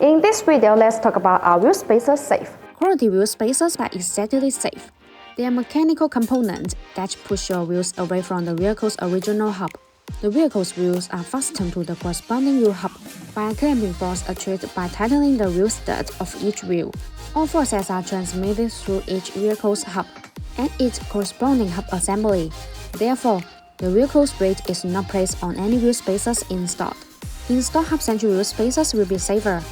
In this video, let's talk about our wheel spacers safe. Quality wheel spacers are exactly safe. They are mechanical components that push your wheels away from the vehicle's original hub. The vehicle's wheels are fastened to the corresponding wheel hub by a clamping force achieved by tightening the wheel stud of each wheel. All forces are transmitted through each vehicle's hub and its corresponding hub assembly. Therefore, the vehicle's weight is not placed on any wheel spacers installed. Installed half-century wheel spacers will be safer.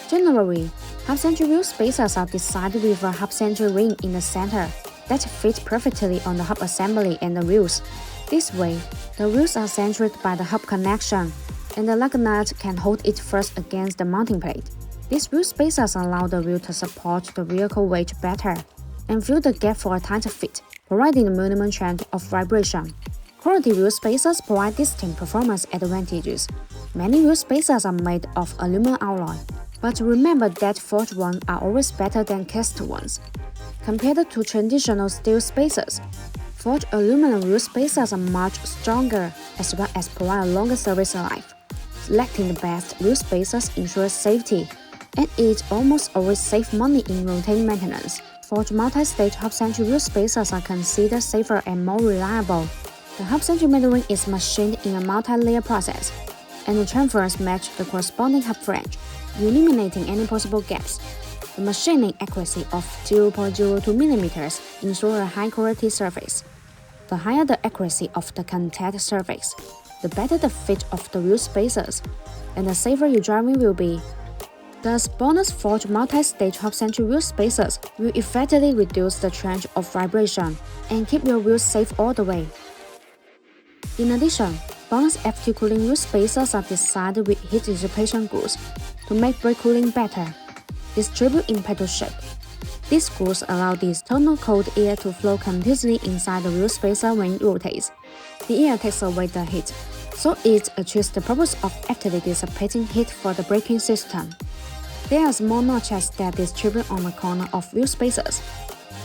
Generally, half-century wheel spacers are designed with a half-century ring in the center that fits perfectly on the hub assembly and the wheels. This way, the wheels are centered by the hub connection, and the lug nut can hold it first against the mounting plate. These wheel spacers allow the wheel to support the vehicle weight better and fill the gap for a tighter fit, providing the minimum chance of vibration. Quality wheel spacers provide distinct performance advantages. Many wheel spacers are made of aluminum alloy, but remember that forged ones are always better than cast ones. Compared to traditional steel spacers, forged aluminum wheel spacers are much stronger as well as provide a longer service life. Selecting the best wheel spacers ensures safety, and it almost always saves money in routine maintenance. Forged multi-stage half-century wheel spacers are considered safer and more reliable. The half-century metal ring is machined in a multi-layer process, and the chamfers match the corresponding hub flange, eliminating any possible gaps. The machining accuracy of 0.02 mm ensures a high-quality surface. The higher the accuracy of the contact surface, the better the fit of the wheel spacers, and the safer your driving will be. Thus, BONOSS forged multi-stage half-century wheel spacers will effectively reduce the chance of vibration and keep your wheels safe all the way. In addition, BONOSS FT cooling wheel spacers are designed with heat dissipation grooves to make brake cooling better. Distribute in pedal shape. These grooves allow the external cold air to flow continuously inside the wheel spacer when it rotates. The air takes away the heat, so it achieves the purpose of actively dissipating heat for the braking system. There are small notches that distribute on the corner of wheel spacers.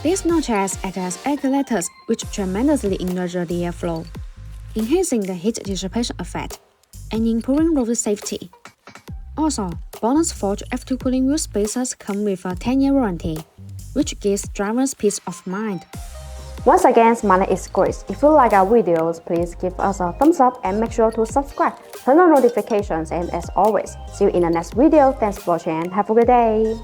These notches act as regulators which tremendously enlarge the airflow, enhancing the heat dissipation effect and improving road safety. Also, BONOSS forged F2 cooling wheel spacers come with a 10-year warranty, which gives drivers peace of mind. Once again, my name is Grace. If you like our videos, please give us a thumbs up and make sure to subscribe, turn on notifications, and as always, see you in the next video. Thanks for watching and have a good day.